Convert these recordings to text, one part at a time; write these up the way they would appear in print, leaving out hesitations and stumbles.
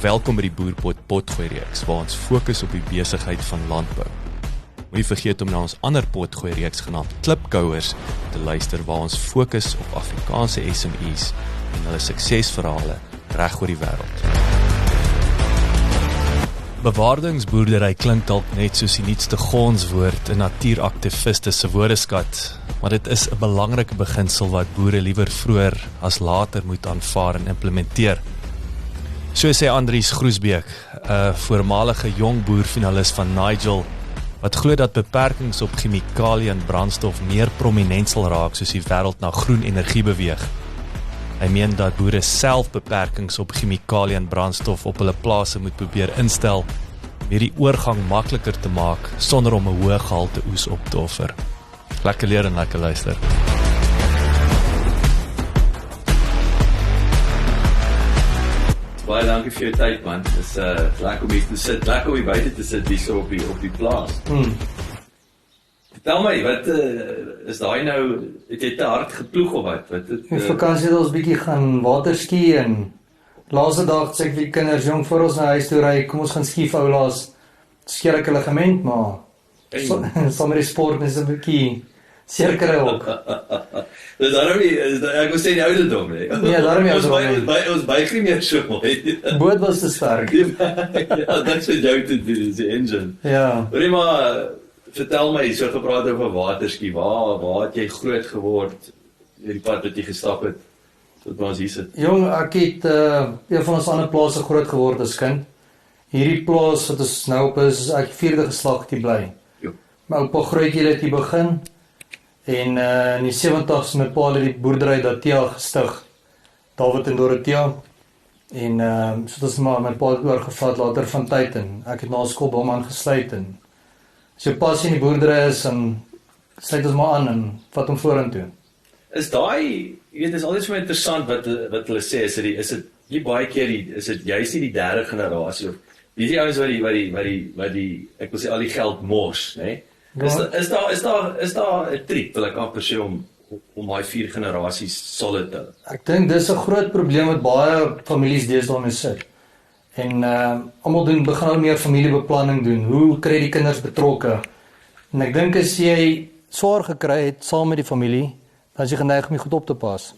Welkom by die Boerpot Potgooi reeks, waar ons fokus op die besigheid van landbou. Moenie vergeet om na ons ander potgooi reeks genaamd Klipkouers te luister, waar ons fokus op Afrikaanse SME's en hulle suksesverhale reg oor die wêreld. Bewaardingsboerdery klink dalk net soos die nuutste gonswoord in natuuraktiviste se woordeskat, maar dit is 'n belangrike beginsel wat boere liewer vroeër as later moet aanvaar en implementeer. So sê Andries Groesbeek, 'n voormalige jong boerfinalis van Nigel, wat glo dat beperkings op chemikalie en brandstof meer prominent sal raak soos die wêreld na groen energie beweeg. Hy meen dat boere self beperkings op chemikalie en brandstof op hulle plase moet probeer instel om hierdie oorgang makliker te maak sonder om 'n hoë gehalte oes op te offer. Lekker leer en lekker luister. Baie dankie vir jou tyd, man. Dit is lekker om hier te sit, lekker om hier buite te sit hier so op die plaas. Vertel my, wat is daai nou, het jy te hard geploeg of wat? In vakansie het ons bietjie gaan waterski en laaste dag sê ek vir die kinders, jong, voor ons na huis toe ry, kom ons gaan ski vir oulaas, skeer ek 'n ligament, maar sommer die sport is 'n bietjie seerkry ook. Dus daarom ek wil sê die ouderdom, nee. Ja, daarom die ouderdom. Ons buig nie meer so mooi. Boot was te sterk. Ja, dat is wat jou te doen, is die engine. Ja. Hoorie maar, vertel my, so gepraat over waterski, waar het jy groot geword, die pad wat jy gestap het, tot waar ons hier sit? Jong, ek het een van ons ander plase groot geword as kind. Hierdie plaas wat ons nou op is ek 4de geslag die bly. Jo. My oupa Grootjie het hier begin, en in die 70's my pa het die boerdery Datia gestig, David en Dorothea, en so het ons maar my pa het oorgevat later van tyd, en ek het na skool by hom aangesluit, en as jou passie in die boerdery is, en sluit ons maar aan, en vat hom vorentoe. Is daai, jy weet, is altyd so interessant wat hulle sê, is dit nie baie keer, is dit juist nie die derde generasie, of die ouens wat die, ek wil sê, al die geld mors, né? Is daar 'n trick, wil ek amper sê, om daai 4 generasies solid te hou? Ek dink dis 'n groot probleem wat baie families deesdae mee sit. En almal begin nou meer familiebeplanning doen. Hoe kry die kinders betrokke? En ek dink as jy swaar gekry het saam met die familie, dan is jy geneig om jy goed op te pas.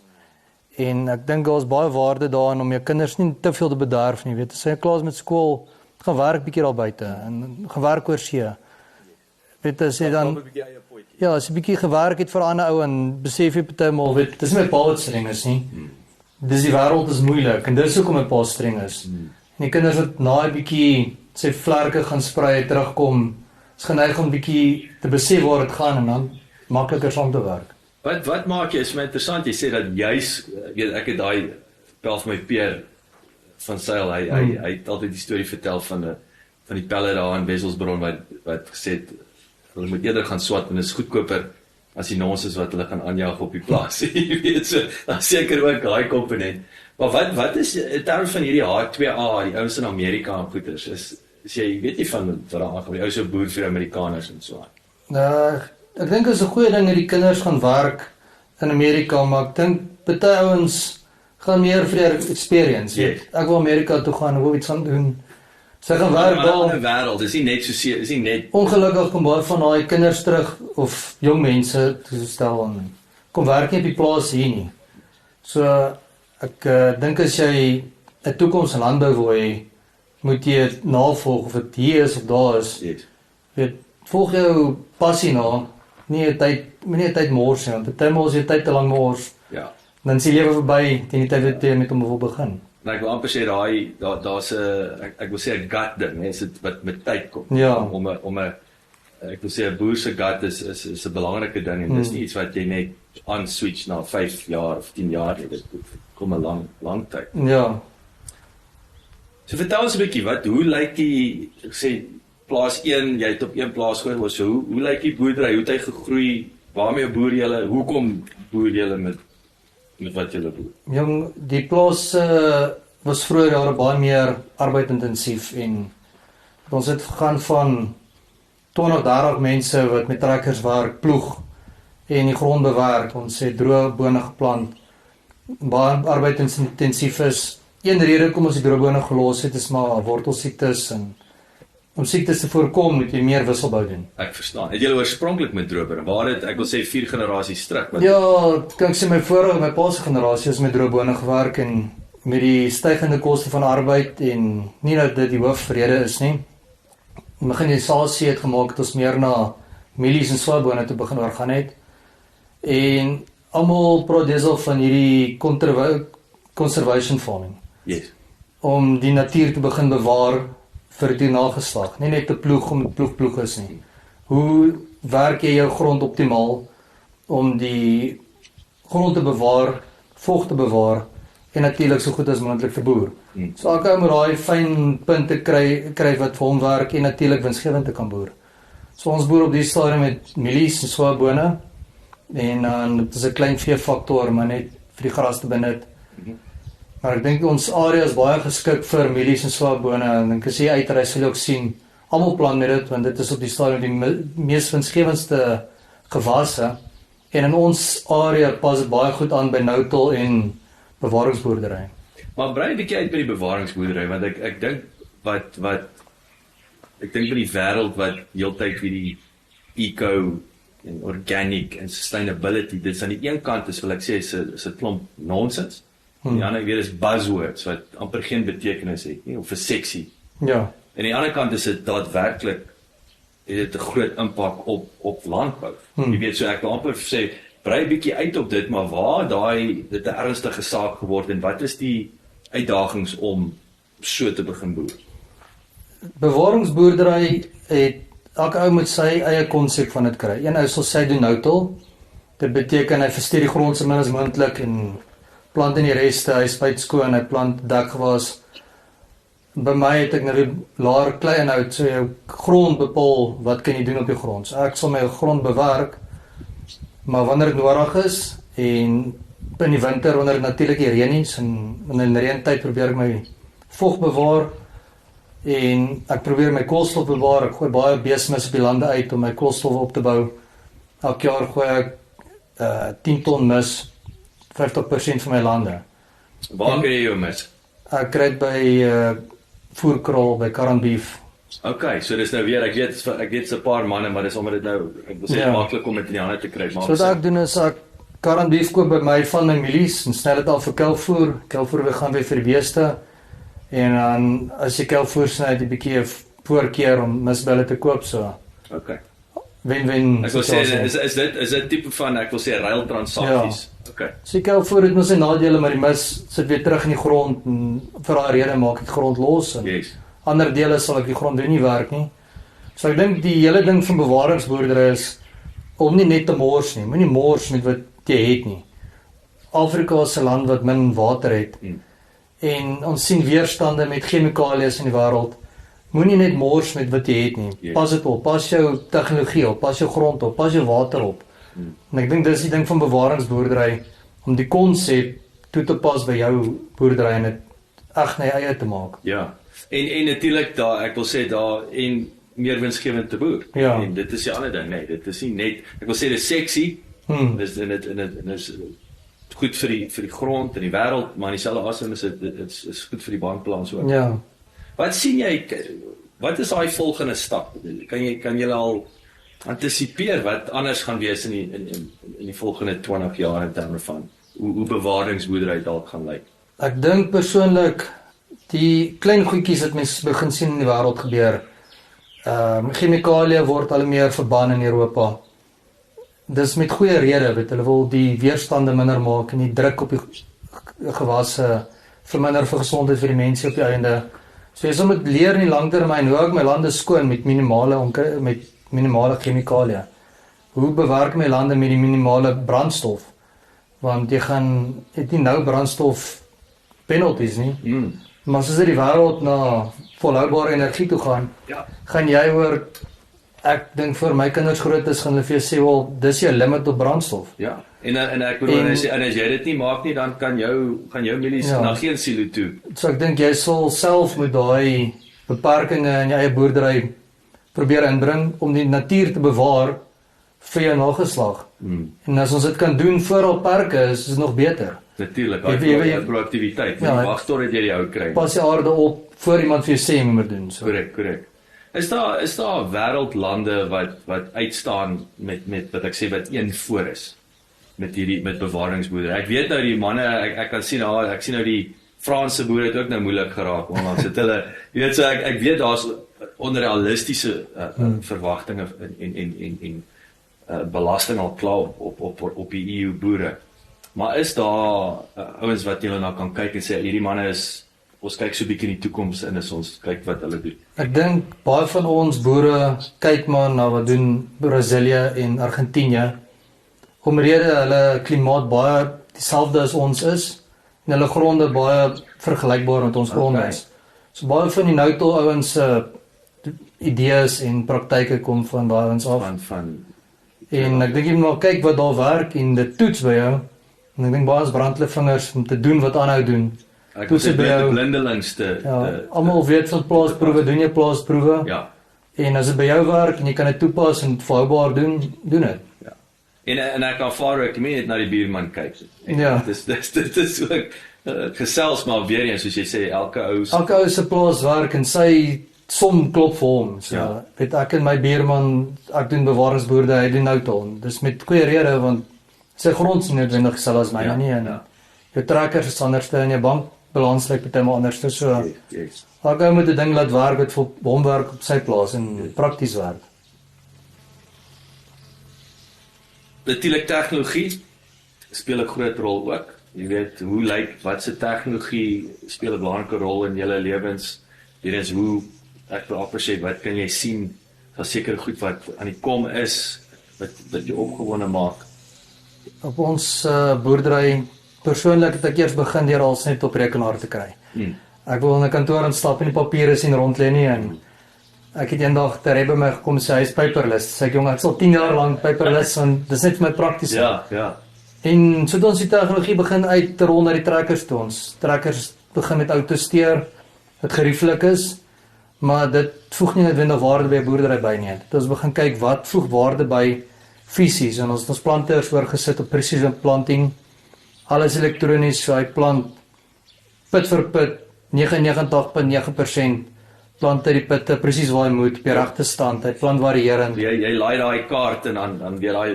En ek dink daar is baie waarde daarin om jou kinders nie te veel te bederf nie. Weet, as jy klaar is met skool, gaan werk bietjie daar buite en gaan werk oor see. Weet, as jy dan as jy bietjie gewerk het vir 'n ander ou en besef jy partymal, weet, dis nie my pa wat streng is nie. Dis die wêreld is moeilik en dis hoekom my pa streng is. En die kinders wat na 'n bietjie sy vlerke gaan sprei, terugkom, is geneig om bietjie te besef waar dit gaan en dan makliker saam te werk. Wat maak jy, is my interessant, jy sê dat juis, weet, ek het daai pel van my peer van Sail, hy het altyd die storie vertel van die pelle daar in Wesselsbron wat gesê het, hulle moet eerder gaan swat en dit is goedkoper as die nonsens wat hulle gaan aanjaag op die plaas. Jy weet, so, dan seker ook daai komponent. Maar wat is, in terms van hierdie H2A, die ouens in Amerika en goeders, is jy weet nie van wat daar aangaan, die ou so boer vir Amerikaners en so aan. Ek dink dit is 'n goeie ding dat die kinders gaan werk in Amerika, maar ek dink baie ouens gaan meer vir die experience. Yes. Ek wil Amerika toe gaan, wil iets gaan doen. Sy gaan werk daar. In 'n wêreld, is nie net Ongelukkig kom baie van daai kinders terug of jong mense te stel en kom werk nie op die plaas hier nie. So ek dink as jy 'n toekoms in landbou wil hê, moet jy navolg of dit hier is of daar is. Yes. Weet, volg jou passie na, nie 'n tyd mors nie, want partymal as jy tyd te lank mors, Ja. dan is die lewe verby teen die tyd wat jy met hom wil begin. Nou ek wil amper sê daar's 'n ek wil sê 'n gut ding, mense wat met tyd kom. Ja. Om 'n ek wil sê 'n boer se gut is 'n belangrike ding en dis nie iets wat jy net switch na 5 jaar of 10 jaar, dit kom 'n lang tyd. Ja. So vertel ons 'n bietjie, hoe lyk die, ek sê plaas 1, jy het op een plaas groot geword, so hoe lyk die boerdery, hoe het hy gegroei, waarmee boer julle, hoekom boer julle met wat julle boer? Jong, die plaas was vroeër jare baie meer arbeidintensief en ons het gegaan van 20, 30 mense wat met trekkers werk, ploeg en die grond bewerk. Ons het droë bone geplant, baie arbeidintensief is een rede kom ons die droogbone gelos het is maar wortelsiektes en om siektes te voorkom moet jy meer wisselbou doen. Ek verstaan. Het julle oorspronklik met droogbone? Waar het ek wil sê 4 generasies terug? Ja, kan ek sê my pa se generasie is met droogbone gewerk en met die stygende koste van arbeid en nie dat dit die hoofrede is nie. Mekanisasie het gemaak dat ons meer na mielies en soebone toe begin oorgaan het. En almal praat desal van hierdie conservation farming. Yes. Om die natuur te begin bewaar vir die nageslag. Nie net te ploeg om ploeg is nie. Hoe werk jy jou grond optimaal om die grond te bewaar, vog te bewaar en natuurlik so goed as moontlik vir boer. So ek moet daai fyn punte kry wat vir hom werk en natuurlik winsgewend te kan boer. So ons boer op die stadium met mielies en soebone en dan dit is 'n klein veefaktor maar net vir die gras te benut. Maar ek dink ons area is baie geskik vir mielies en soebone en ek as jy uitry sal jy ook sien almal plan met dit want dit is op die stadium die mees winsgewendste gewasse en in ons area pas dit baie goed aan by nou-till en bewaringsboerdery. Maar brei 'n bietjie uit by die bewaringsboerdery want ek dink ek dink in die wêreld wat heeltyd wie die eco en organic en sustainability dis aan die een kant is wil ek sê is 'n klomp nonsens. Die ander weer is buzzwords wat amper geen betekenis het nie of vir seksie. Ja. En die ander kant is dit daadwerklik het dit 'n groot impak op landbou. Jy weet so ek wil amper sê brei 'n bietjie uit op dit maar waar dit 'n ernstige saak geword en wat is die uitdagings om so te begin boer? Bewaringsboerdery het elke ou met sy eie konsep van dit kry. Een ou sal sê doen nou-till. Dit beteken hy versteer die grond so min as moontlik en plant in die reste, hy spuit skoon, hy plant dekgewas. By my het ek nou die laer klei inhoud, so jou grond bepaal wat kan jy doen op die grond. So ek sal my grond bewerk, maar wanneer dit nodig is en in die winter wanneer dit natuurlik nie reën is en in reëntyd probeer ek my vog bewaar en ek probeer my koolstof bewaar. Ek gooi baie beesmis op die lande uit om my koolstof op te bou. Elke jaar gooi ek 10 ton mis 50% van my lande. Waar kry jy jou mis? Ek kry dit by voerkraal by Currant Beef. Okay, so dis nou weer ek weet 'n paar manne, maar dis omdat dit nou ek wil sê maklik om dit in die hande te kry. So wat ek doen is ek Currant Beef koop by my van my mielies en sny dit al vir kelvoer. Kelvoer gaan weer vir die beeste. En dan as jy kelvoer sny, jy 'n bietjie voorkeer om misbelle te koop so. Okay. Wen-wen. Ek wil sê is dit tipe van ek wil sê ruil transaksies. Ja. Okay. So kelvoer het mos sy nadele, maar die mis sit weer terug in die grond en vir daai rede maak ek die grond los en ander dele sal ek die grond weer nie werk nie. So ek dink die hele ding van bewaringsboerdery is om nie net te mors nie. Moenie mors met wat jy het nie. Afrika is 'n land wat min water het. En ons sien weerstande met chemikalieë in die wêreld. Moenie net mors met wat jy het nie. Pas dit op, pas jou tegnologie op, pas jou grond op, pas jou water op. En ek dink dis die ding van bewaringsboerdery om die konsep toe te pas by jou boerdery en dit eg na jou eie te maak. Ja. En natuurlik daar ek wil sê daar en meer winsgewend te boer. Ja. En dit is die ander ding, nee, dit is nie net ek wil sê dis seksie. Dis en dit is goed vir die grond en die wêreld, maar in dieselfde asem is dit is goed vir die bankbalans ook. Ja. Wat sien jy wat is daai volgende stap? Kan jy al antisipeer wat anders gaan wees in die volgende 20 jaar in terme van hoe bewaringsboerdery dalk gaan lyk? Ek dink persoonlik die klein goedjies wat mense begin sien in die wêreld gebeur. Chemikalieë word al meer verbân in Europa. Dis met goeie rede, weet hulle wil die weerstande minder maak en die druk op die gewasse verminder vir gesondheid vir die mense op die einde. So jy moet leer in die langtermyn hoe ek my lande skoon met minimale chemikalieë. Hoe bewerk my lande met die minimale brandstof? Want jy het nie nou brandstof penalties nie. Maar as die wêreld na volhoubare energie toe gaan, gaan jy oor ek dink vir my kinders groot is gaan hulle vir jou sê wel dis jou limit op brandstof. Ja. En ek bedoel en as jy dit nie maak nie dan gaan jou mielies na geen silo toe. So ek dink jy sal self met daai beperkings in jou eie boerdery probeer inbring om die natuur te bewaar vir jou nageslag. En as ons dit kan doen voor al parke, is dit nog beter. Natuurlik, Jy- proaktiwiteit, Ja, nie wag totdat jy die ou kry. Pas die aarde op voor iemand vir jou sê jy moet maar doen. So. Korrek. Is daar wêreldlande wat uitstaan met wat ek sê wat een voor is met bewaringsboerdery? Ek weet nou die manne, ek kan sien ek sien nou die Franse boere het ook nou moeilik geraak onlangs het hulle, jy weet so ek weet daar's onrealistiese verwagtinge en belasting al klaar op die EU boere. Maar is daar ouens wat julle nou kan kyk en sê hierdie manne ons kyk so 'n bietjie in die toekoms en ons kyk wat hulle doen. Ek dink baie van ons boere kyk maar na wat doen Brasilië en Argentinië. Omrede hulle klimaat baie dieselfde as ons is en hulle gronde baie vergelykbaar met ons gronde is. So baie van die nou-toe ouens se idees en praktyke kom van daai ouens af. En ek dink jy moet maar kyk wat daar werk en dit toets by jou. En ek dink baie ons brand hulle vingers om te doen wat aanhou doen. Ek moet dit blindelings almal weet van plaasproewe, doen jy plaasproewe. Ja. En as dit by jou werk en jy kan dit toepas en volhoubaar doen dit. Ja. En ek kan vaar ek net na die buurman kyk. Ja. Dit is ook gesels maar weer eens soos jy sê elke ou se plaas werk en sy som klop vir hom. So weet ek en my buurman, ek doen bewaringsboerdery, hy doen nou-toe. Dis met goeie rede want sy grond is nie noodwendig dieselfde as myne nie en jou trekkers is anderste en jou bankbalans lyk partymal anderste. So elke ou moet 'n ding laat werk wat vir hom werk op sy plaas en prakties werk. Natuurlik tegnologie speel 'n groot rol ook. Jy weet hoe wat se tegnologie speel 'n belangrike rol in julle lewens. Hier is hoe ek wil amper sê wat kan jy sien? Daar's seker goed wat aan die kom is wat jou opgewonde maak. Op ons boerdery persoonlik het ek eers begin deur alles net op rekenaar te kry. Ek wil in 'n kantoor instap en die papiere sien rond lê nie en ek het eendag ter by my gekom sê hy is paperless. Sê ek jong, ek sal 10 jaar lank paperless want dis net vir my prakties. Ja. En so het ons die tegnologie begin uit te rol na die trekkers toe. Ons trekkers begin met autosteer wat gerieflik is, maar dit voeg nie noodwendig waarde by 'n boerdery by nie. Dit ons begin kyk wat voeg waarde by fisies en ons planters oorgesit op precision planting. Alles elektronies, so hy plant put vir put 99.9% plant hy die putte presies waar hy moet op die regte stand. Hy plant varierend. Jy laai daai kaart en dan weer daai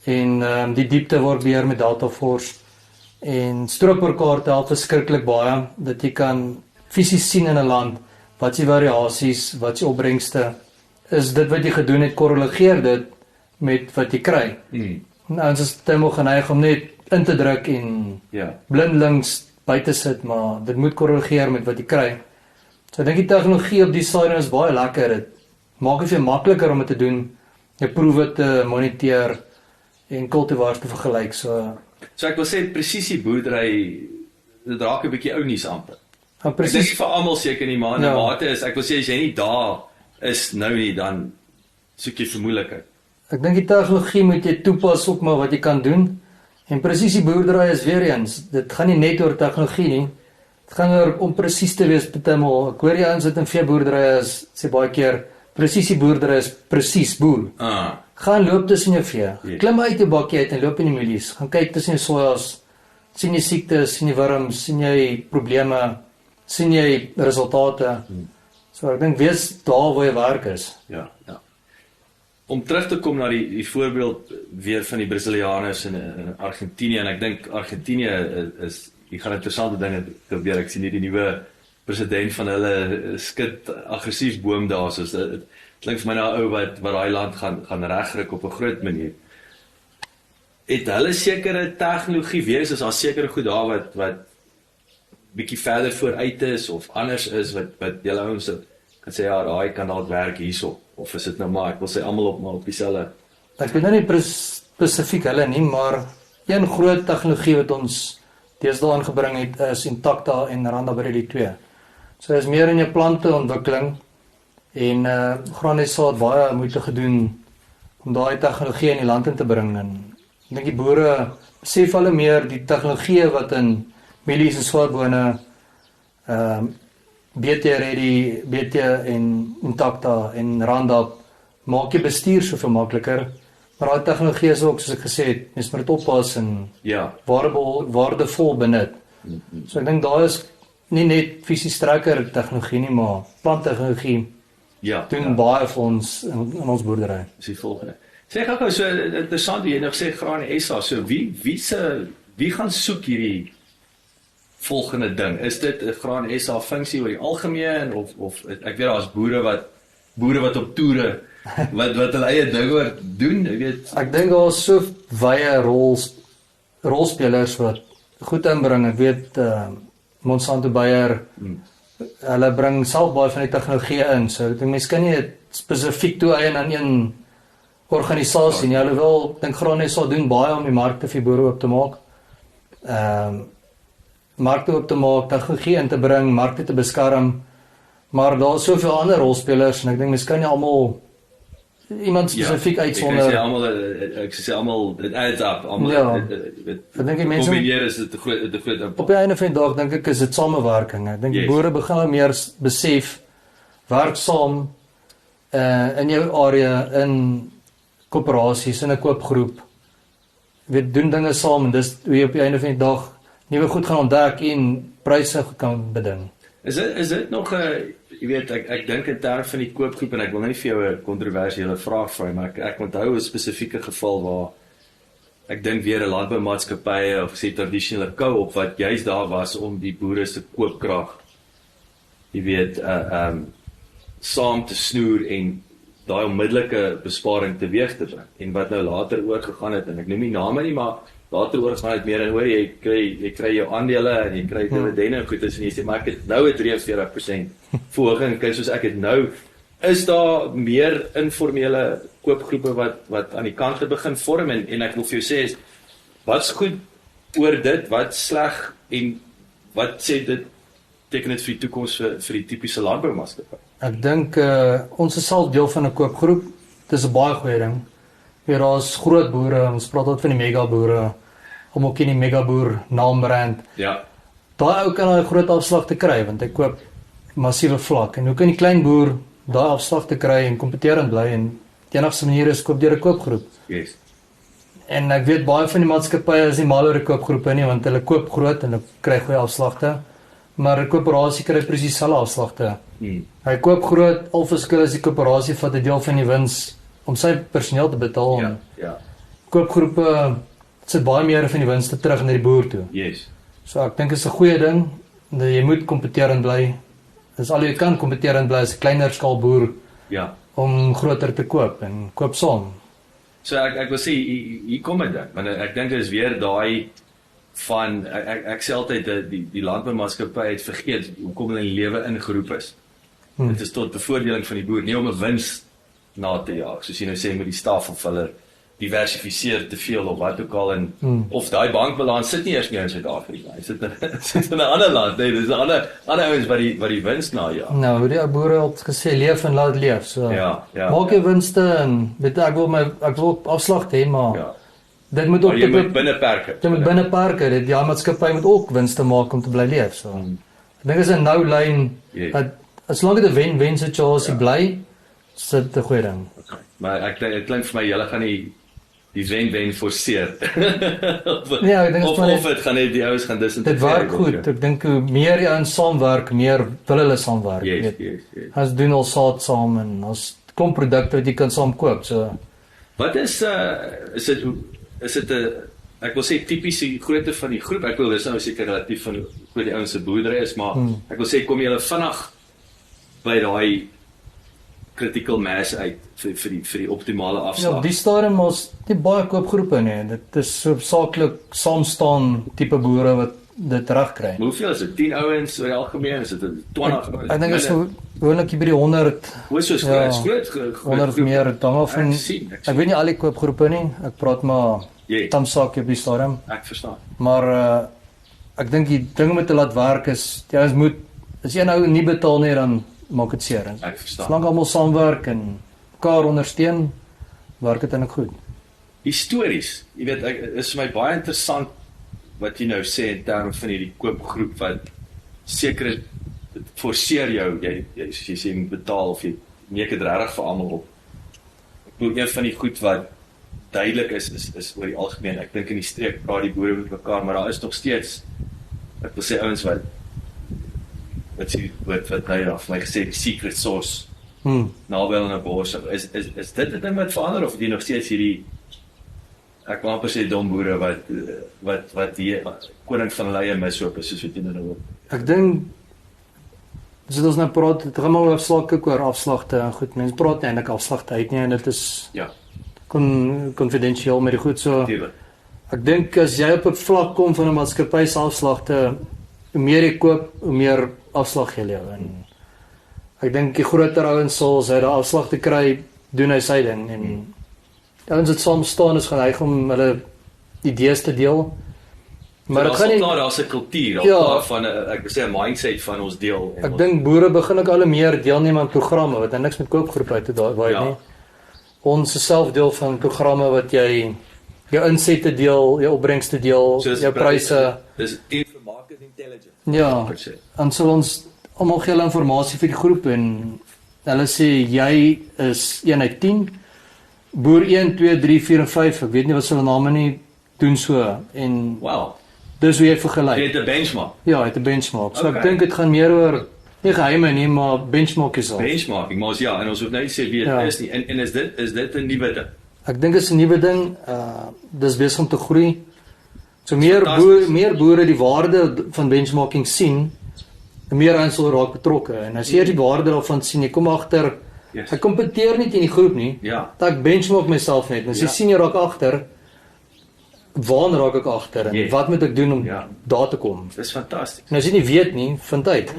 En die diepte word beheer met Dataforce en stroperkaarte help verskriklik baie dat jy kan fisies sien in 'n land wat se variasies, wat se opbrengste is dit wat jy gedoen het, korreleer dit met wat jy kry. Nou ons is teenoor geneig om net in te druk en blindelings buite sit, maar dit moet korreleer met wat jy kry. So ek dink die tegnologie op die stadium is baie lekker. Dit maak dit vir makliker om dit te doen, jou proewe te moniteer en kultivars te vergelyk. So ek wil sê presisie boerdery dit raak 'n bietjie ou nuus amper. Presies. Dis vir almal seker nie, maar in 'n mate is ek wil sê as jy nie daar is nou nie, dan soek jy vir moeilikheid. Ek dink die tegnologie moet jy toepas op maar wat jy kan doen. En presisie boerdery is weer eens, dit gaan nie net oor tegnologie nie. Dit gaan oor om presies te wees partymal. Ek hoor jy ons wat in veeboerdery is, sê baie keer presisie boerdery is presies boer. Gaan loop tussen jou vee. Klim uit jou bakkie uit en loop in die mielies. Gaan kyk tussen jou sojas. Sien jy siektes, sien jy wurms, sien jy probleme, sien jy resultate. So ek dink wees daar waar jy werk is. Ja. Om terug te kom na die voorbeeld weer van die Brasilianers in Argentinië en ek dink Argentinië is die gaan interessante dinge gebeur. Ek sien hier die nuwe president van hulle skit aggressief boom daar, soos dit klink vir my nou ou wat daai land gaan regryk op 'n groot manier. Het hulle sekere tegnologie weer is daar sekere goed daar wat bietjie verder vooruit is of anders is wat julle ouens kan sê daai kan dalk werk hierso of is dit nou maar ek wil sê almal op dieselfde. Ek weet nou nie spesifiek hulle nie, maar een groot tegnologie wat ons deesdae aangebring het is Intacta en Roundup 2. So is meer in jou plante ontwikkeling en Granesaad het baie moeite gedoen om daai tegnologie in die land in te bring en ek dink die boere besef al meer die tegnologie wat in mielies en swaarbone BT Ready, BT en Intacta en Roundup maak jy bestuur soveel makliker. Maar daai tegnologie is ook, soos ek gesê het, mens moet dit oppas en Ja. waardevol benut. So ek dink daar is nie net fisies sterker tegnologie nie, maar planttegnologie Ja. doen baie vir ons in ons boerdery. Dis die volgende. Sê gou so interessant jy nog sê Graan SA. So wie gaan soek hierdie volgende ding? Is dit 'n Graan SA funksie oor die algemeen of ek weet daar's boere wat op toere wat hulle eie ding oor doen, jy weet. Ek dink daar is so wye rolspelers wat goed inbring. Ek weet Monsanto Bayer, hulle bring self baie van die tegnologie in. So ek dink mense kan nie dit spesifiek toe-eien aan een organisasie nie. Alhoewel ek dink Graan SA doen baie om die markte vir boere oop te maak. Markte oop te maak, tegnologie in te bring, markte te beskerm. Maar daar is soveel ander rolspelers en ek dink mense kan nie almal iemand spesifiek uitsonder. Ek sê almal dit adds up. Ja. Ek dink die mense kombineer is dit 'n groot impak. op die einde van die dag dink ek is dit samewerking. Ek dink die boere begin nou meer besef werk saam in jou area in koöperasies in 'n koopgroep. Weet doen dinge saam en dis hoe jy op die einde van die dag nuwe goed gaan ontdek en pryse kan beding. Is dit nog 'n jy weet ek dink in terme van die koopgroep en ek wil nou nie vir jou 'n kontroversiële vraag vra maar ek onthou 'n spesifieke geval waar ek dink weer 'n landboumaatskappy of sê tradisionele co-op wat juis daar was om die boere se koopkrag jy weet saam te snoer en daai onmiddellike besparing teweeg te bring en wat nou later oorgegaan het en ek noem nie name nie maar later oorgegaan het meer en hoor jy kry jou aandele en jy kry dividende en goed en jy sê maar ek het nou 'n 43% verhoging kyk soos ek het nou is daar meer informele koopgroepe wat aan die kant te begin vorm en ek wil vir jou sê wat's goed oor dit wat sleg en wat sê dit teken dit vir die toekoms vir die tipiese landboumaatskappy. Ek dink ons is self deel van 'n koopgroep. Dis 'n baie goeie ding. Hier daar's groot boere, ons praat altyd van die mega boere. Om ook in die mega boer naambrand. Ja. Daai ou kan 'n groot afslag te kry want hy koop massiewe vlak. En hoe kan die klein boer daai afslag te kry en kompeterend bly en die enigste manier is koop deur 'n koopgroep. Yes. En ek weet baie van die maatskappye is nie mal oor 'n koopgroepe nie want hulle koop groot en hulle kry goeie afslagte. Maar 'n koöperasie kry presies dieselfde afslagte. Hy koop groot, al verskil is die koöperasie vat 'n deel van die wins om sy personeel te betaal. Ja. Koopgroepe sit baie meer van die winste terug na die boer toe. Yes. So ek dink dit is 'n goeie ding. Dat jy moet kompeterend bly. Dis al jy kan kompeterend bly as 'n kleiner skaal boer. Ja. Om groter te koop en koop saam. So ek wil sê hier kom dit dan. Want ek dink dit is weer daai van ek sê altyd die landboumaatskappy het vergeet hoekom hulle in lewe ingeroep is. Dit is tot bevoordeling van die boer, nie om 'n wins na te jaag. Soos jy nou sê met die staf of hulle diversifiseer te veel of wat ook al en of daai bankbalans sit nie eers meer in Suid-Afrika. Hy sit in 'n ander land. Nee, dis 'n ander ouens wat die wins najag. Nou, die boere het gesê leef en laat leef. So ja. maak jy winste en weet ek wil afslag hê, maar dit moet ook jy moet binne perke. Jy moet binne perke. Die maatskappy moet ook winste maak om te bly leef. So ek dink is 'n nou lyn dat as lank dit 'n wen-wen situasie bly, sit 'n goeie ding. Okay. Maar ek klink vir my julle gaan die wen-wen forceer. Ja, ek dink of dit gaan net die ouens gaan disintegreer. Dit werk goed. Ek dink hoe meer die ouens saamwerk, meer wil hulle saamwerk. Yes. Ons doen al saad saam en ons klomp produkte wat jy kan saam koop. So wat is dit 'n ek wil sê tipiese grootte van die groep. Ek wil dis nou seker relatief van hoe die ouens se boerdery is, maar ek wil sê kom julle vinnig by daai critical mass uit vir die optimale afslag. Ja, die stadium is nie baie koopgroepe nie. Dit is hoofsaaklik saamstaan tipe boere wat dit reg kry. Hoeveel is dit? 10 ouens oor die algemeen? Is dit 20? Ek dink dit is gewoonlik by die 100. Hoe is groot 100 meer dan of ek weet nie al die koopgroepe nie. Ek praat maar tamsaak op die stadium. Ek verstaan. Maar ek dink die ding om te laat werk is jy moet as jy nou nie betaal nie dan maak dit seer. Ek verstaan. Solank almal saamwerk en mekaar ondersteun, werk dit eintlik goed. Histories, jy weet, is vir my baie interessant wat jy nou sê in terme van hierdie koopgroep wat seker forceer jou, jy sê jy moet betaal of jy neek dit regtig vir almal op. Een van die goed wat duidelik is oor die algemeen. Ek dink in die streek praat die boere met mekaar, maar daar is nog steeds, ek wil sê ouens wat sê die woord wat hy daar vir my gesê, die secret sauce, naby in 'n bos. Is dit 'n ding wat verander, of die nog steeds hierdie, ek wil amper sê dom boere wat die koning van hulle eie mishoop is, soos wat jy nou hoor? Ek dink, as ons nou praat, het gaan maar oor kyk oor afslagte en goed, mense praat eintlik afslagte uit nie, en dit is Ja, konfidensieel met die goed, so tuurlik. ek dink as jy op 'n vlak kom van 'n maatskappy se afslagte, hoe meer jy koop, hoe meer afslag jy lewe, en ek dink die groter ouens sal sy daai afslagte kry, doen hy sy ding, en ouens wat saam staan is geneig om hulle idees te deel, maar dit gaan nie, Daar's 'n kultuur, Ja. van 'n, ek wil sê 'n mindset van ons deel. En ek dink boere begin ook al meer deelneem aan programme wat niks met koopgroepe uit te daai Ja. nie. Ons is self deel van programme wat jy jou insette deel, jou opbrengste deel, So dis jou pryse. Dis for market intelligence. Ja, per se. en sal ons almal gee hulle informasie vir die groep, en hulle sê jy is 1 uit 10, boer 1, 2, 3, 4 en 5, ek weet nie wat se hulle name nie, doen so, en Wow. dis hoe jy Jy vergelyk. het 'n benchmark. Ja, het 'n benchmark. So Okay. ek dink dit gaan meer oor nie geheime nie, maar benchmark is al. Benchmarking, maar ja, en ons hoef nou nie sê wie dit Ja. is nie. En is dit 'n nuwe ding? Ek dink dit is 'n nuwe ding. Dis besig om te groei. So Fantasties. meer boere die waarde van benchmarking sien, meer ouens sal raak betrokke. En as jy die waarde daarvan sien, jy kom agter, Yes. ek kompeteer nie teen die groep nie. Ja. Ek benchmark myself net. En as jy Ja. sien jy raak agter, waar raak ek agter en Yes. wat moet ek doen om Ja. daar te kom? Dis fantasties. En as jy nie weet nie, vind uit.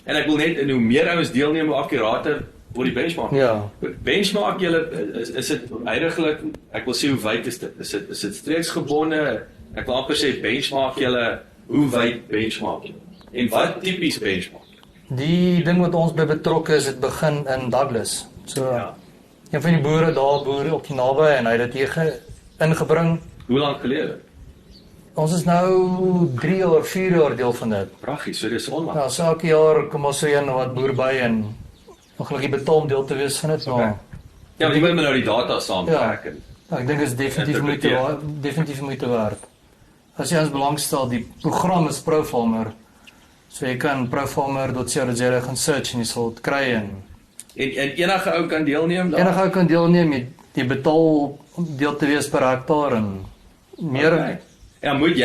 En ek wil net, en hoe meer ouens deelneem, hoe akkurater word die benchmark. Ja. Benchmark julle, is dit heiliglik, ek wil sê hoe wyd is dit? Is dit streeksgebonde? Ek wil amper sê benchmark julle, hoe wyd benchmark julle? En wat tipies benchmark? Die ding wat ons by betrokke is, het begin in Douglas. So Ja. een van die boere daar boer op die naby en hy het dit hier ingebring. Hoe lank gelede? Ons is nou 3 jaar, 4 jaar deel van dit. Pragtig, so dis onlangs. Ja, so elke jaar kom ons so een wat boer by en ongelukkig betaal om deel te wees van dit, maar Ja, jy moet nou die data saamtrek. Ja. Ek dink dit is definitief moeite werd. As jy ons belangstel, die program is ProFarmer. So jy kan profarmer.co.za gaan search en jy sal dit kry en enige ou kan deelneem daar? enige ou kan deelneem. Jy betaal om deel te wees per hektaar en meer. Okay. Ja, moet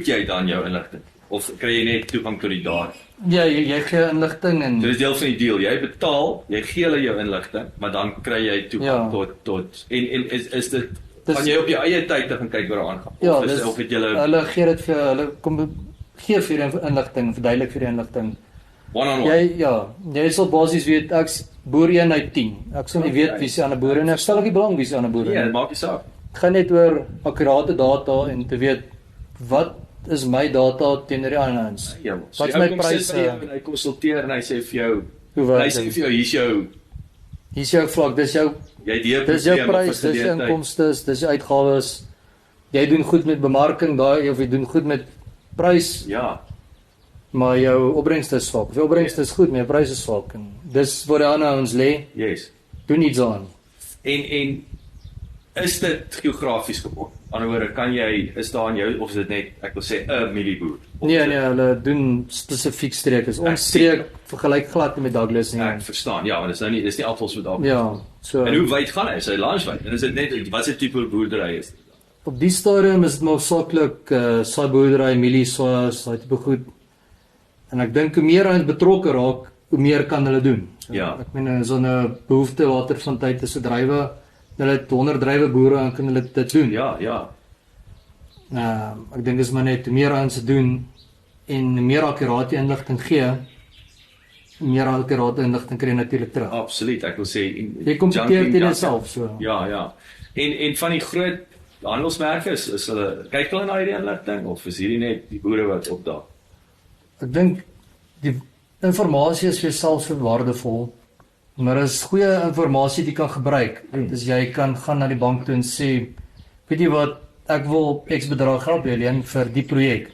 jy dan jou inligting of kry jy net toegang tot die data? Ja, jy gee inligting en So dis deel van die deal. Jy betaal, jy gee hulle jou inligting, maar dan kry jy toegang tot en is dit kan jy op jou eie tyd te gaan kyk wat daar aangaan? ja, Of het julle hulle gee dit vir hulle gee vir inligting, verduidelik vir inligting. one-on-one? Jy sal basies weet ek's boer 1 uit 10. Ek sal nie weet wie se ander boere en ek stel ook nie belang wie se ander boere Ja, nie. dit maak nie saak. Dit gaan net oor akkurate data en te weet wat is my data teenoor die ander ons. Ja, Wat is my pryse? Hy konsulteer en hy sê vir jou, Hoe werk hy sê dit? vir jou Hier is jou vlak, dis jou prys, dis jou inkomste, dis jou uitgawes. Jy doen goed met bemarking daai of jy doen goed met prys, Ja, maar jou opbrengste is swak. Of jou opbrengste is goed, maar jou pryse is swak en dis waar die ander ouens lê. yes. Doen iets aan. En is dit geografies gebond? Aan die ander woorde, is daar in jou of is dit net, ek wil sê 'n mielieboer? Nee, hulle doen spesifiek streke. Ons Ek streek vergelyk glad nie met Douglas nie. Ek verstaan. Ja, want dis nie appels met appels. Ja, so En hoe wyd gaan hy? Is hy landwyd? En is dit net wat se tipe boerdery is dit? op die stadium is dit maar saaklik saai boerdery, mielie, sojas, daai tipe goed. En ek dink hoe meer ons betrokke raak, hoe meer kan hulle doen. So, Ja. Ek meen so 'n behoefte later van tyd tussen drywe, hulle het 100 drywe boere en kan hulle dit doen. Ja. Ek dink dis maar net hoe meer ons dit doen en hoe meer akkurate inligting gee, hoe meer akkurate inligting kry jy natuurlik terug. Absoluut. Ek wil sê Jy kompeteer junking teen data. jouself so. Ja. En van die groot handelsmerke is hulle kyk hulle na hierdie inligting of is hierdie net die boere wat opdaag? Ek dink die informasie is vir jouself so waardevol, maar is goeie informasie wat jy kan gebruik. Dus jy kan gaan na die bank toe en sê, weet jy wat, ek wil X bedrag geld leen vir die projek.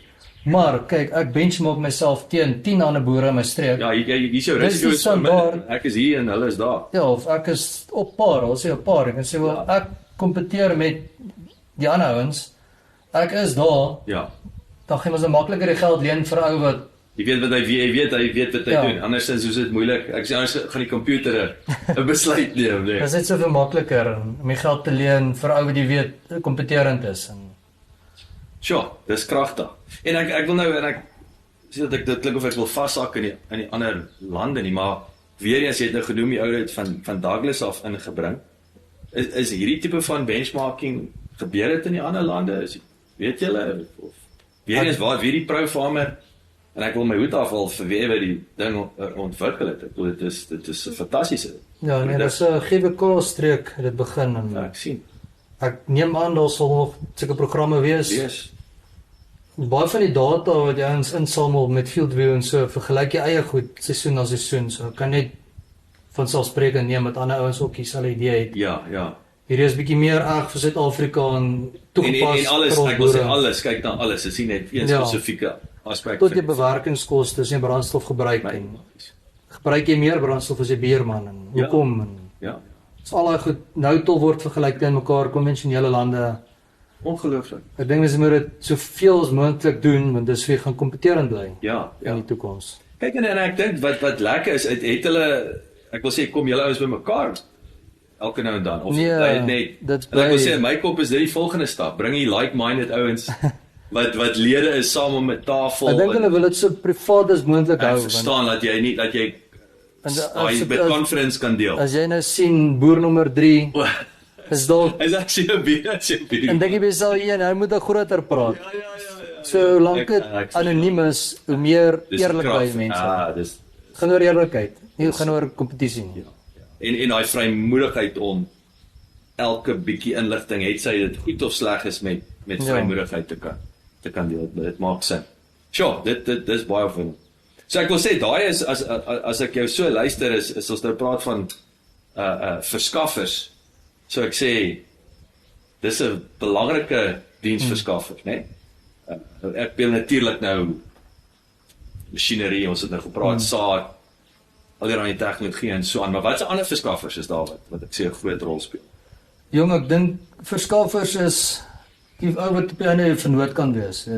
Maar kyk, ek benchmark myself teen 10 ander boere in my streek. Ja, hier is jou Dis die risiko is verminder. standaard. Ek is hier en hulle is daar. Ja, of ek is op par, al sê op par. Ek kan sê wel ek kompeteer met die ander ouens. Ek is daar. Ja. Dan gaan ons nou makliker die geld leen vir 'n ou wat Jy weet wat hy weet wat hy Ja. doen. Andersins is dit moeilik. Ek sê anders gaan die komputer 'n besluit neem, nee. Dit is net soveel makliker om my geld te leen vir 'n ou wat jy weet kompeterend is en Sjoe, dis kragtig. En ek wil nou en ek sê dat ek dit klink of ek wil vashak in die ander lande nie, maar weer eens jy het nou genoem die oudheid van Douglas af ingebring. Is hierdie tipe van benchmarking gebeur dit in die ander lande? Weet julle of weer eens waar wie die pro farmer en ek wil my hoed afhaal vir wie wat die ding ontwikkel het. Ek bedoel dit is 'n fantastiese. ja, nee, dis 'n GWK streek dit begin en Ja, ek sien. ek neem aan daar sal nog sulke programme wees. Baie van die data wat jy ons insamel met Fieldview en so vergelyk jy eie goed seisoen na seisoen. So kan net van selfsprekend neem met ander ouens ook dieselfde idee het. Ja. Hierdie is bietjie meer reg vir Suid-Afrika en toegepas En alles, vir ons ek wil sê boere. alles, kyk na alles. Dit is nie net een Ja. spesifieke aspek. Tot jy bewerkingskoste en brandstof gebruik en gebruik jy meer brandstof as jy beerman en Ja. hoekom en Ja. dis al daai goed nou tot word vergelyk teen mekaar konvensionele lande. Ongelooflik. Ek dink ons moet dit soveel as moontlik doen want dis wie gaan kompeterend bly Ja. in die toekoms. Kyk en ek dink wat lekker is, het hulle ek wil sê kom julle ouens bymekaar elke nou en dan of Nee, bly dit net. dit En ek wil bly- sê in my kop is dit die volgende stap. Bring die like-minded ouens wat lede is saam om 'n tafel. Ek dink hulle wil dit so privaat as moontlik hou ek verstaan dat jy nie dat jy En daai met conference kan deel. as jy nou sien boer nommer 3 is dalk Is actually 'n bietjie. en dink jy besal een hy moet 'n groter praat. Ja. So lank dit Ek- anoniem is, hoe meer Dis eerlik krag. by mense. Dis Gaan oor eerlikheid, nie gaan oor kompetisie nie. en daai vrymoedigheid om elke bietjie inligting, het sy dit goed of sleg is met Ja. vrymoedigheid te kan deel. Dit maak sin. Sure, dit is baie van. So ek wil sê daai is as ek jou so luister is ons nou praat van verskaffers. So ek sê dis 'n belangrike diensverskaffer, né? Ek wil natuurlik nou masjinerie, ons het nou gepraat saad, allerlei tegnologie en so aan, maar watse ander verskaffers is daar wat ek sê 'n groot rol speel? Jong, ek dink verskaffers is die ou wat op die einde vernoot kan wees.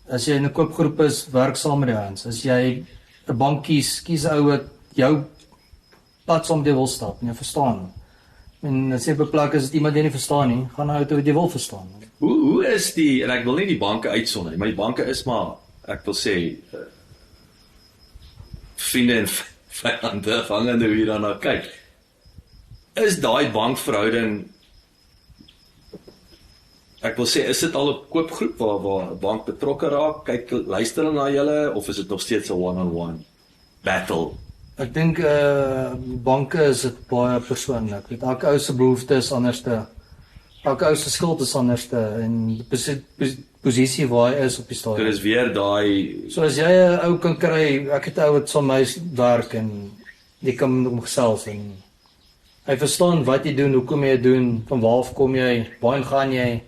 As jy in 'n koopgroep is, werk saam met die ouens. As jy 'n bank kies 'n ou wat jou pad saam met jou wil stap, jy verstaan. En as jy beplak is dit iemand jy nie verstaan nie, gaan nou uit wat jy wil verstaan. Hoe is die, en ek wil nie die banke uitsonder nie, maar die banke is maar, ek wil sê, vriende en vyande afhangende hoe jy daarna kyk. Is daai bankverhouding, ek wil sê, is dit al 'n koopgroep waar 'n bank betrokke raak, kyk, luister hulle na julle, of is dit nog steeds 'n one-on-one battle? Ek dink banke is dit baie persoonlik. Weet elke ou se behoefte is anderste. Elke ou se skuld is anderste en die posisie waar hy is op die Dit stadium. is weer daai, So as jy 'n ou kan kry, ek het 'n ou wat saam met my werk en jy kan met hom gesels en hy verstaan wat jy doen, hoekom jy dit doen, van waar af kom jy, waarheen gaan jy?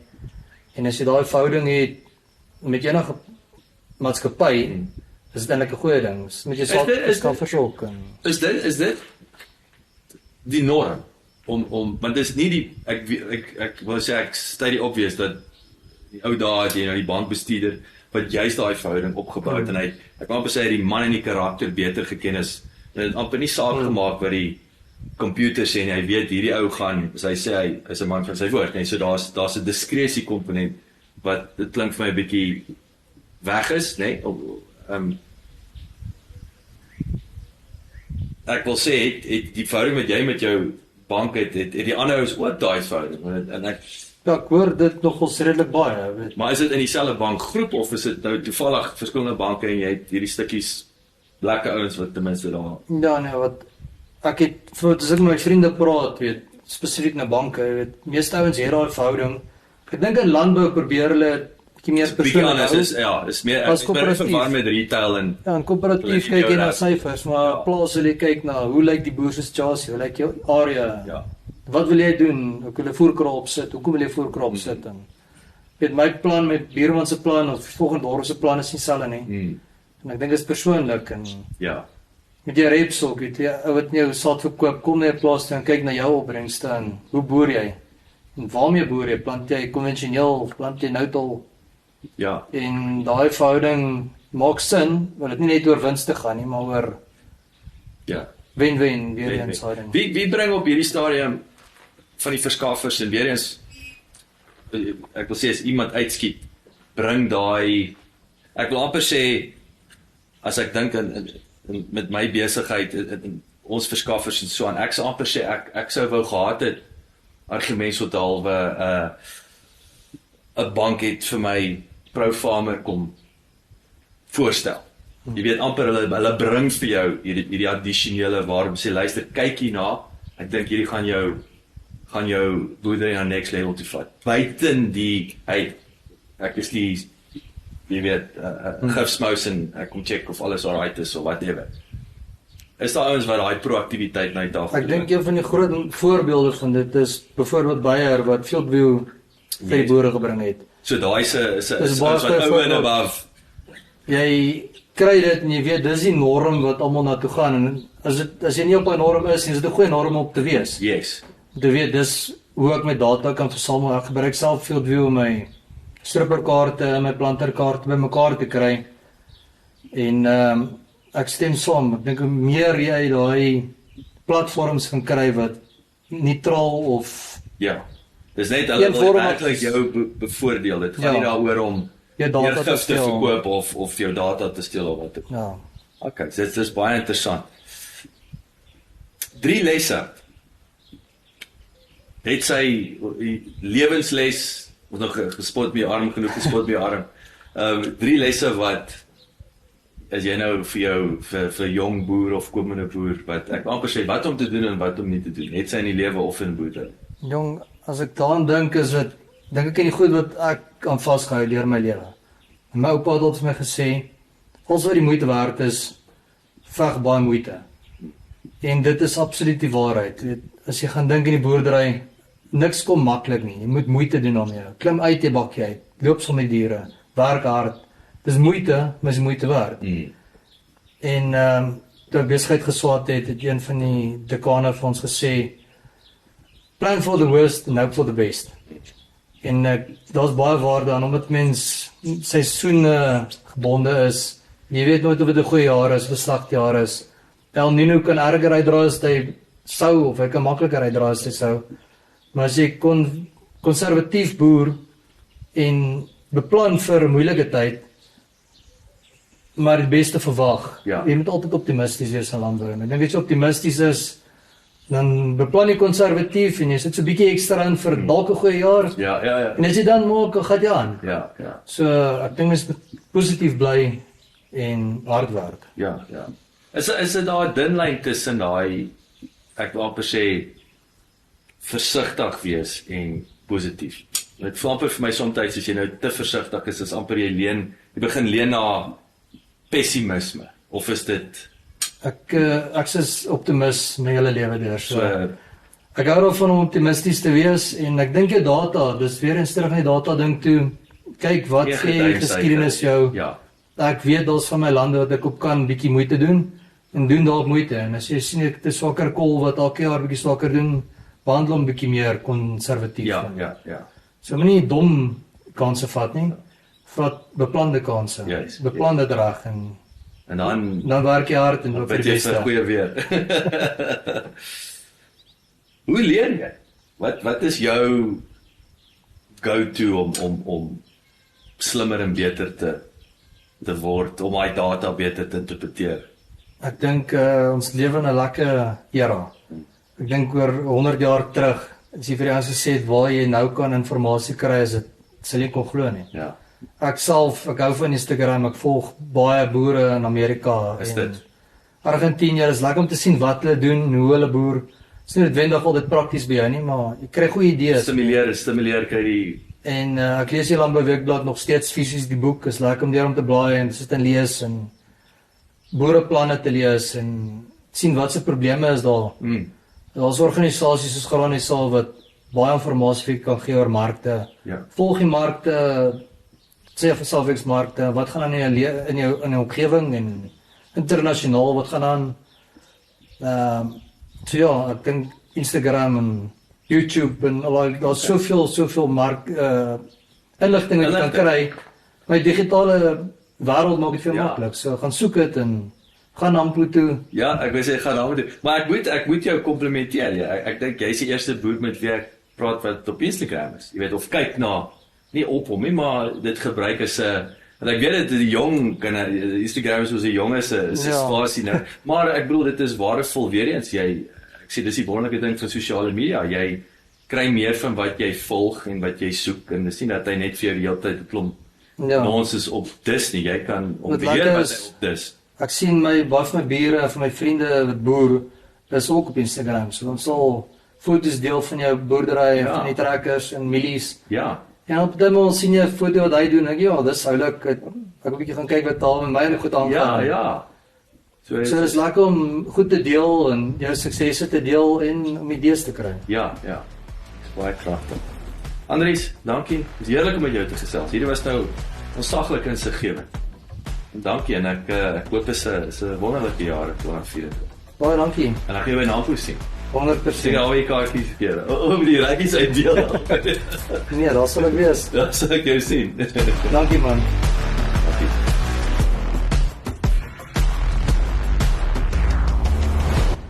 En as jy daai verhouding het met enige maatskappy, is dit eintlik 'n goeie ding. Met jou saak versorg en is dit die norm om want dis nie die ek wil sê ek stay die obvious dat die ou dae het jy nou die bankbestuurder wat juist daai verhouding opgebou het en hy ek wou amper sê hy het die man en die karakter beter geken is. Dit het amper nie saak gemaak wat die komputer sê nie. Hy weet hierdie ou gaan, as hy sê hy is 'n man van sy woord, nee, so daar's 'n diskresie komponent wat dit klink vir my 'n bietjie weg is, nê? Ek wil sê het die verhouding wat jy met jou bank het die ander ouens ook daai verhouding en ek ja, ek hoor dit nogals redelik baie, weet. maar is dit in dieselfde bankgroep of is dit nou toevallig verskillende banke en jy het hierdie stukkies lekker ouens wat ten minste daar. Ja, nee, wat ek het as ek met my vriende praat, weet, spesifiek na banke, weet, meeste ouens het daai verhouding. Ek dink in landbou probeer hulle bietjie meer Bietjie anders is meer As ek is meer verwar met retail en ja, en komparatief kyk jy na syfers, maar plaas wil jy kyk na hoe lyk die boer se situasie, hoe lyk jou area? ja. Wat wil jy doen? Ek wil 'n voerkraal opsit. Hoekom wil jy voerkraal opsit? En Met my plan, met buurman se plan of volgende dorp se plan is nie dieselfde nie. En ek dink dit is persoonlik en Ja. met jy repsok, weet jy, ou wat jou saad verkoop, kom na 'n plaas toe en kyk na jou opbrengste en hoe boer jy? En waarmee boer jy? Plant jy konvensioneel of plant jy nou-tal? Ja. En daai verhouding maak sin, want dit nie net oor wins te gaan nie, maar oor Ja. wen-wen weer eens daai ding. Wie bring op hierdie stadium van die verskaffers en weer eens ek wil sê as iemand uitskiet, bring daai ek wil amper sê as ek dink in met my besigheid in ons verskaffers en so aan, ek sou amper sê ek sou wou gehad het argument so halwe 'n bank het vir my ProFarmer kom voorstel. Jy weet amper hulle bring vir jou hierdie addisionele waarde, sê luister, kyk hierna, ek dink hierdie gaan jou boerdery na next level toe vat. Buiten die ek is die jy weet gifsmous en ek kom check of alles alright is of whatever. Is daar ouens wat daai proaktiwiteit na die tafel Ek dink een van die groot voorbeelde van dit is byvoorbeeld Bayer wat Fieldview vir die boere gebring het. So daai is baie wat over and voorbeeld. above. Jy kry dit en jy weet dis die norm wat almal na toe gaan en as jy nie op 'n norm is, is dit 'n goeie norm om te wees. Yes. Om te weet dis hoe ek my data kan versamel. Ek gebruik self Fieldview om my stripperkaarte en my planterkaarte bymekaar te kry. En ek stem saam. Ek dink hoe meer jy daai platforms kan kry wat neutraal of Ja. Dis net hulle wil Eenvormig eintlik is. jou bevoordeel. Dit gaan Ja. nie daaroor om jou data te gif te steel. verkoop of jou data te steel of wat. Ja. Okay, so dit is baie interessant. 3 lesse. Het sy lewensles, ons nog gespot met jou arm genoeg gespot met jou arm. 3 lesse wat as jy nou vir jong boer of komende boer wat ek amper sê wat om te doen en wat om nie te doen. Het sy in die lewe of in boerdery. Jong, as ek daaraan dink is dit dink ek aan die goed wat ek aan vasgehou deur my lewe. En my oupa het altyd vir my gesê, alles wat die moeite werd is, veg baie moeite. En dit is absoluut die waarheid. Jy weet, as jy gaan dink in die boerdery, niks kom maklik nie. Jy moet moeite doen daarmee. Klim uit die bakkie uit, loop saam met diere, werk hard. Dis moeite, maar is moeite werd. En toe ek besigheid geswaat het een van die dekane vir ons gesê, plan for the worst and hope for the best. En daar's baie waarde aan omdat mens seisoene gebonde is. Jy weet nooit of dit 'n goeie jaar is of 'n slegte jaar is. El Nino kan erger uitdra as hy sou of hy kan makliker uitdra as hy sou. Maar as jy konservatief boer en beplan vir 'n moeilike tyd, maar die beste verwag. Ja. Jy moet altyd optimisties wees in landbou. En ek dink as jy optimisties is, dan beplan jy konservatief en jy sit so 'n bietjie ekstra in vir dalk 'n goeie jaar. Ja. En as jy dan maak, dan gaan jy aan. Ja. So ek dink mens moet positief bly en hard werk. Ja. Is dit daar 'n dun lyn tussen daai ek wil amper sê versigtig wees en positief. Dit voel amper vir my soms as jy nou te versigtig is amper jy begin leen na pessimisme of is dit Ek is optimis my hele lewe deur. So so ek hou daarvan om optimisties te wees en ek dink jou data, dis weer eens terug na die data ding toe. Kyk wat sê geskiedenis jou. Ja. Ek weet daar's van my lande wat ek op kan bietjie moeite doen en doen dalk moeite en as jy sien ek te swakker kol wat elke jaar bietjie swakker doen, behandel hom bietjie meer konservatief. Ja. So moenie dom kansse vat nie. Vat beplande kansse. Juis. Beplan dit reg en dan werk jy hard en hoop vir wat die jy vir beste. goeie weer. Hoe leer jy? Wat is jou go-to om slimmer en beter te word, om daai data beter te interpreteer? Ek dink ons lewe in 'n lekker era. Ek dink oor 100 jaar terug, as jy vir die ouens gesê het waar jy nou kan inligting kry, is dit sal jy kon glo nie. Ja. Ek hou van Instagram, ek volg baie boere in Amerika Is en dit? Argentinië. Is lekker om te sien wat hulle doen, hoe hulle boer. Dit is nie noodwendig altyd prakties by jou nie, maar jy kry goeie idees. Stimuleer kry die En ek lees die Landbou Weekblad nog steeds fisies die boek. Is lekker om deur om te blaai en sit en lees en boereplanne te lees en sien wat se probleme is daar. Daar's organisasies soos Granisaal wat baie inligting vir kan gee oor markte. Ja. Volg die markte, sê vir salwingsmarkte, wat gaan aan in jou omgewing en internasionaal, wat gaan aan? So ja, ek dink Instagram en YouTube en daar's soveel mark inligting wat jy kan kry. My digitale wêreld maak dit veel maklik. So gaan soek dit en gaan Nampo toe. Ja, ek wil sê gaan Nampo toe. Maar ek moet jou komplimenteer. Ja. Ek dink jy's die eerste boer met wie ek praat wat op Instagram is. Jy weet, of kyk na nie op hom nie, maar dit gebruik as 'n en ek weet dit die jong Instagram is soos 'n jong is 'n spasie nou. Maar ek bedoel dit is waardevol weer eens. Ek sê dis die wonderlike ding van sosiale media. Jy kry meer van wat jy volg en wat jy soek en dis nie dat hy net vir jou die hele tyd 'n klomp nonsens op dis nie. Jy kan ontbeheer wat hy op dis. Ek sien baie van my bure, van my vriende wat boer, is ook op Instagram. So ons sal foto's deel van jou boerdery, van die trekkers en mielies. Ja. En op dit moment sien jy 'n foto wat hy doen. Ek dis oulik. Ek 'n bietjie gaan kyk wat daar met my en goed aangaan. Ja. So dis lekker om goed te deel en jou suksesse te deel en om idees te kry. Ja. Baie kragtig. Andries, dankie. Dit is heerlik om met jou te gesels. Hierdie was nou ontsaglik insiggewend. Dankie en ek hoop dit is 'n wonderlike jaar 2024. Baie dankie. En ek gaan jou by Nampo sien. 100%. Sien al die kaartjies verkeer. Die reggies uitdeel. Nee, daar sal ek wees. Ja, sal ek jou sien. Dankie man. Dankie.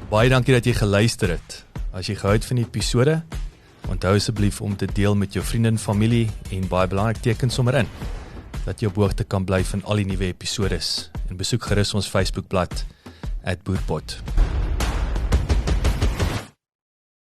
Baie dankie dat jy geluister het. As jy gehou het van die episode, onthou asseblief om te deel met jou vriende en familie en baie belangrik teken sommer in dat jy op hoogte kan bly van al die nuwe episodes en besoek gerus ons Facebookblad @boerpot.